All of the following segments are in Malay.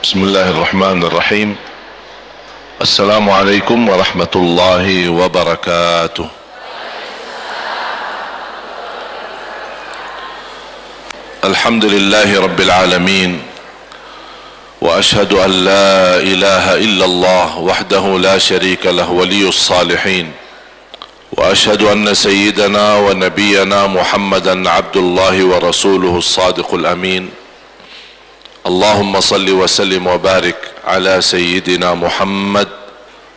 بسم الله الرحمن الرحيم. السلام عليكم ورحمة الله وبركاته. الحمد لله رب العالمين، وأشهد أن لا إله إلا الله وحده لا شريك له ولي الصالحين، وأشهد أن سيدنا ونبينا محمدا عبد الله ورسوله الصادق الأمين. اللهم صل وسلم وبارك على سيدنا محمد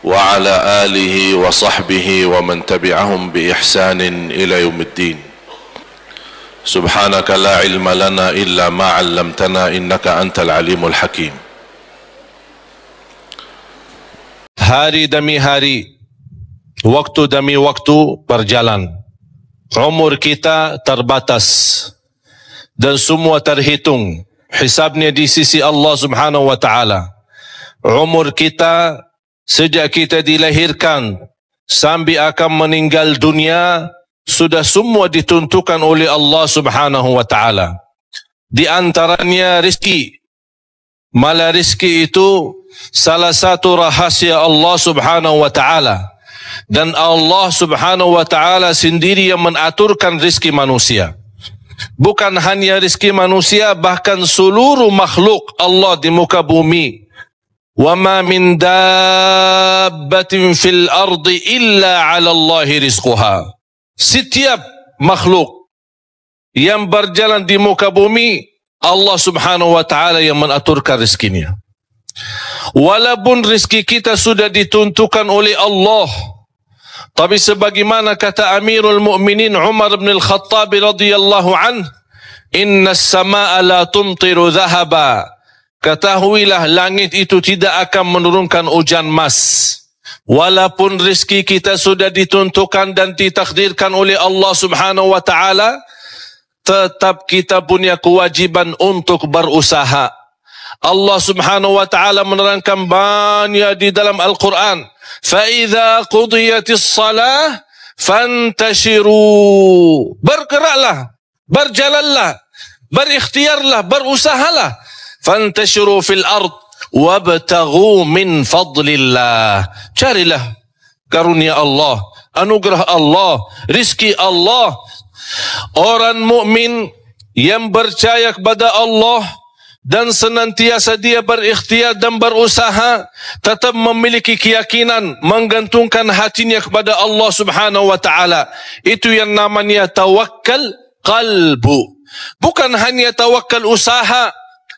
وعلى آله وصحبه ومن تبعهم بإحسان إلى يوم الدين. سبحانك لا علم لنا إلا ما علمتنا إنك أنت العليم الحكيم. Hari demi hari, waktu demi waktu berjalan. Umur kita terbatas dan semua terhitung hisabnya di sisi Allah Subhanahu wa taala. Umur kita sejak kita dilahirkan sampai akan meninggal dunia sudah semua ditentukan oleh Allah Subhanahu wa taala. Di antaranya rezeki. Malah rezeki itu salah satu rahasia Allah Subhanahu wa taala. Dan Allah Subhanahu wa taala sendiri yang mengaturkan rezeki manusia. Bukan hanya rezeki manusia, bahkan seluruh makhluk Allah di muka bumi. Wa ma min dabbatin fil ardi illa 'ala Allahi rizquha. Setiap makhluk yang berjalan di muka bumi, Allah Subhanahu wa taala yang mengaturkan rezekinya. Walaupun rezeki kita sudah ditentukan oleh Allah, tapi sebagaimana kata Amirul Mukminin Umar bin Al-Khattab radhiyallahu anhu, "Inna as-samaa'a la tumtiru dhahaba." Ketahuilah langit itu tidak akan menurunkan hujan emas. Walaupun rezeki kita sudah ditentukan dan ditakdirkan oleh Allah Subhanahu wa taala, tetap kita punya kewajiban untuk berusaha. Allah Subhanahu wa taala menerangkan banyak di dalam Al-Quran. فَإِذَا قُضِيَتِ الصَّلَاةِ فَانْتَشِرُوا. Bergeraklah, berjalanlah, berikhtiarlah, berusahalah. فَانْتَشِرُوا فِي الْأَرْضِ وَابْتَغُوا مِنْ فَضْلِ اللَّهِ. Carilah karunia Allah, anugerah Allah, rizki Allah. Orang mukmin yang percaya kepada Allah dan senantiasa dia berikhtiar dan berusaha, tetap memiliki keyakinan, menggantungkan hatinya kepada Allah Subhanahu wa taala. Itu yang namanya tawakkal qalbu. Bukan hanya tawakal usaha,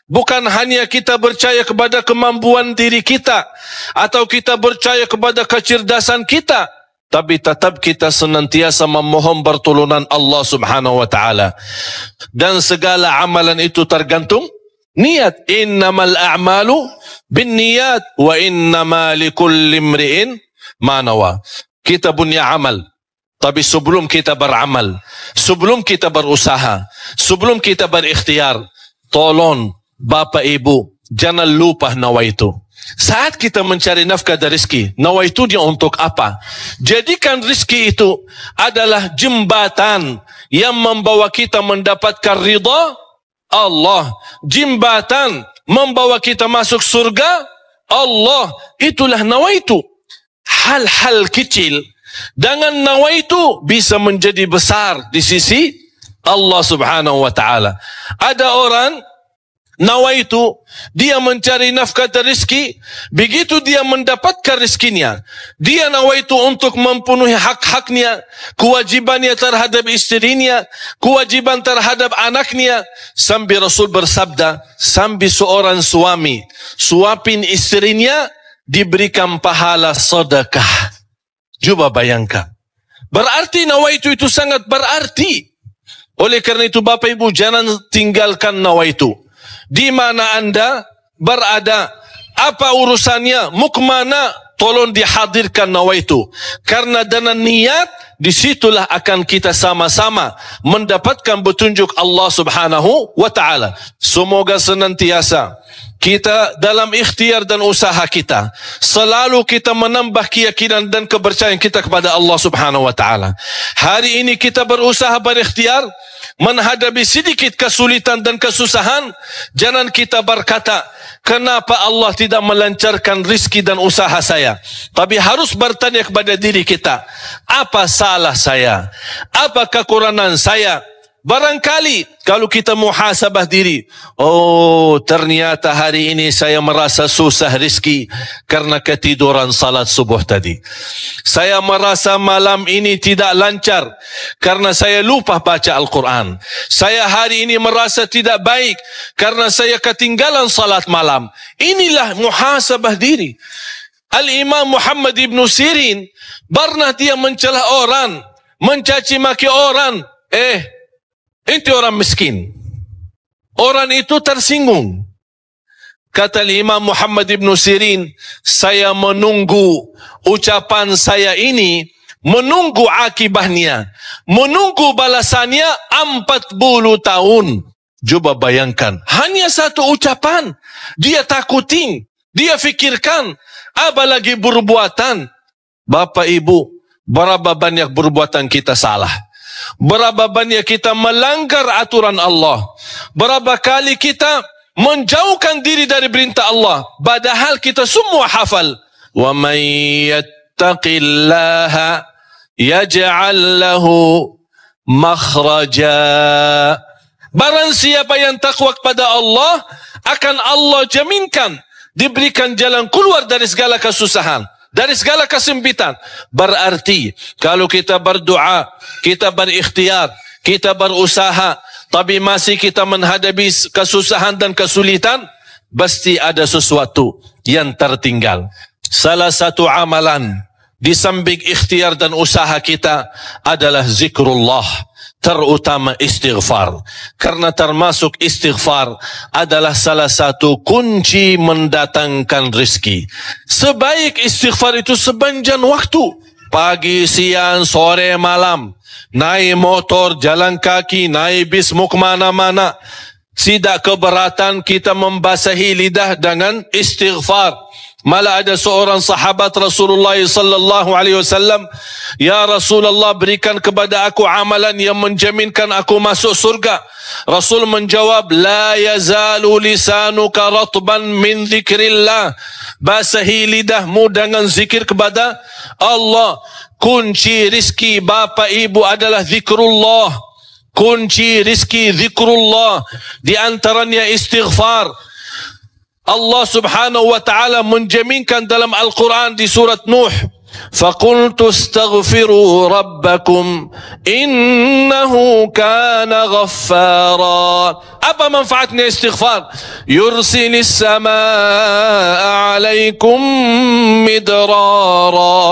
bukan hanya kita percaya kepada kemampuan diri kita atau kita percaya kepada kecerdasan kita, tapi tetap kita senantiasa memohon pertolongan Allah Subhanahu wa taala. Dan segala amalan itu tergantung niat. Innamal a'malu binniyat wa innama likulli imri'in ma nawa. Kita punya amal, tapi sebelum kita beramal, sebelum kita berusaha, sebelum kita berikhtiar, tolong Bapak Ibu jangan lupa nawaitu. Saat kita mencari nafkah dan rezeki, nawaitunya untuk apa? Jadikan rezeki itu adalah jembatan yang membawa kita mendapatkan ridha Allah, jembatan membawa kita masuk surga Allah. Itulah nawaitu. Hal-hal kecil dengan nawaitu bisa menjadi besar di sisi Allah Subhanahu wa taala. Ada orang nawaitu, dia mencari nafkah dan rezeki, begitu dia mendapatkan rezekinya, dia nawaitu untuk memenuhi hak-haknya, kewajibannya terhadap istrinya, kewajiban terhadap anaknya. Sampai Rasul bersabda, sampai seorang suami suapin istrinya diberikan pahala sedekah. Coba bayangkan. Berarti nawaitu itu sangat berarti. Oleh kerana itu Bapak Ibu jangan tinggalkan nawaitu. Di mana anda berada, apa urusannya, mau kemana, tolong dihadirkan nawaitu. Karena dengan niat, disitulah akan kita sama-sama mendapatkan petunjuk Allah Subhanahu wa taala. Semoga senantiasa kita dalam ikhtiar dan usaha kita, selalu kita menambah keyakinan dan kepercayaan kita kepada Allah Subhanahu wa taala. Hari ini kita berusaha berikhtiar, menghadapi sedikit kesulitan dan kesusahan, jangan kita berkata, kenapa Allah tidak melancarkan rizki dan usaha saya? Tapi harus bertanya kepada diri kita, apa salah saya? Apa kekurangan saya? Barangkali kalau kita muhasabah diri, oh ternyata hari ini saya merasa susah rizki karena ketiduran salat subuh tadi. Saya merasa malam ini tidak lancar karena saya lupa baca Al-Quran. Saya hari ini merasa tidak baik karena saya ketinggalan salat malam. Inilah muhasabah diri. Al-Imam Muhammad ibn Sirin pernah dia mencela orang, mencaci maki orang. Itu orang miskin. Orang itu tersinggung. Kata Imam Muhammad ibn Sirin, saya menunggu ucapan saya ini, menunggu akibahnya, menunggu balasannya 40 tahun. Coba bayangkan, hanya satu ucapan, dia takutin, dia fikirkan, apa lagi perbuatan. Bapak Ibu, berapa banyak perbuatan kita salah. Berapa banyak kita melanggar aturan Allah. Berapa kali kita menjauhkan diri dari perintah Allah. Padahal kita semua hafal. Wa man yattaqillaha yaj'al lahu makhraja. Barang siapa yang takwa kepada Allah, akan Allah jaminkan diberikan jalan keluar dari segala kesusahan, dari segala kesempitan. Berarti kalau kita berdoa, kita berikhtiar, kita berusaha, tapi masih kita menghadapi kesusahan dan kesulitan, pasti ada sesuatu yang tertinggal. Salah satu amalan di samping ikhtiar dan usaha kita adalah zikrullah, terutama istighfar. Karena termasuk istighfar adalah salah satu kunci mendatangkan rezeki. Sebaik istighfar itu sepanjang waktu, pagi, siang, sore, malam. Naik motor, jalan kaki, naik bis, mau kemana-mana. Tidak keberatan kita membasahi lidah dengan istighfar. Malah ada seorang sahabat Rasulullah sallallahu alaihi wasallam, ya Rasulullah, berikan kepada aku amalan yang menjaminkan aku masuk surga. Rasul menjawab, la yazalu lisanuka ratban min zikrillah. Basahi lidahmu dengan zikir kepada Allah. Kunci rizki Bapak Ibu adalah zikrullah. Kunci rizki zikrullah. Di antaranya istighfar. Allah subhanahu wa ta'ala menjaminkan dalam Al-Quran di surat Nuh, فَقُلْتُ اسْتَغْفِرُوا رَبَّكُمْ إِنَّهُ كَانَ غَفَّارًا. Apa manfaatnya istighfar? يُرْسِلِ السَّمَاءَ عَلَيْكُمْ مِدْرَارًا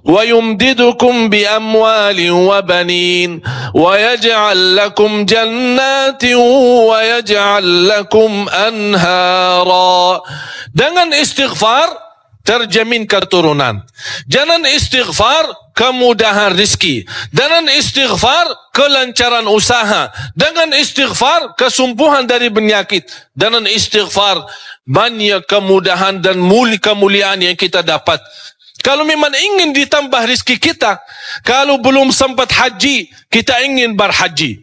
وَيُمْدِدُكُمْ بِأَمْوَالٍ وَبَنِينَ وَيَجْعَلْ لَكُمْ جَنَّاتٍ وَيَجْعَلْ لَكُمْ أَنْهَارًا. Dengan istighfar terjamin keturunan. Jangan istighfar kemudahan rizki. Dengan istighfar kelancaran usaha. Dengan istighfar kesembuhan dari penyakit. Dengan istighfar banyak kemudahan dan kemuliaan yang kita dapat. Kalau memang ingin ditambah rizki kita, kalau belum sempat haji, kita ingin berhaji.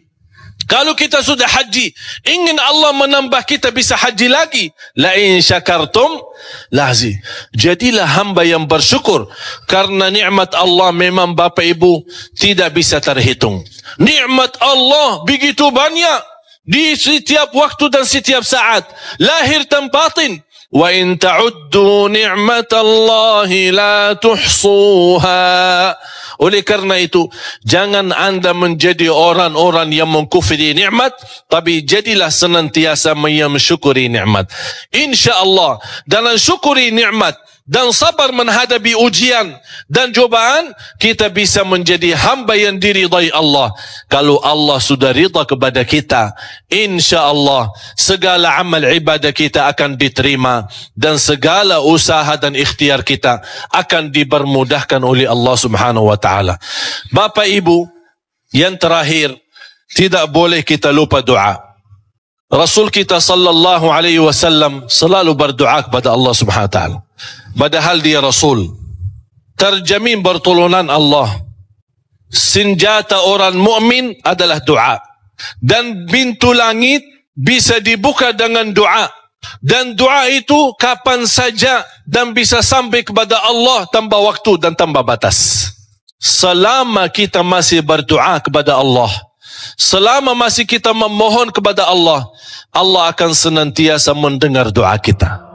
Kalau kita sudah haji, ingin Allah menambah kita bisa haji lagi. La in syakartum lazi. Jadilah hamba yang bersyukur. Karena nikmat Allah memang Bapak Ibu tidak bisa terhitung. Nikmat Allah begitu banyak. Di setiap waktu dan setiap saat. Lahir dan batin. Wa in ta'uddu ni'matallahi la tuhsuha. Oleh karena itu, jangan anda menjadi orang-orang yang mengkufri nikmat, tapi jadilah senantiasa mensyukuri nikmat. InsyaAllah, dalam syukuri nikmat dan sabar menghadapi ujian dan cobaan, kita bisa menjadi hamba yang diridai Allah. Kalau Allah sudah rida kepada kita, insya-Allah segala amal ibadah kita akan diterima dan segala usaha dan ikhtiar kita akan dipermudahkan oleh Allah Subhanahu wa taala. Bapak Ibu, yang terakhir, tidak boleh kita lupa doa. Rasul kita sallallahu alaihi wasallam selalu berdoa kepada Allah Subhanahu wa taala. Padahal dia Rasul, terjamin pertolongan Allah. Senjata orang mukmin adalah doa, dan pintu langit bisa dibuka dengan doa. Dan doa itu kapan saja dan bisa sampai kepada Allah tanpa waktu dan tanpa batas. Selama kita masih berdoa kepada Allah, selama masih kita memohon kepada Allah, Allah akan senantiasa mendengar doa kita.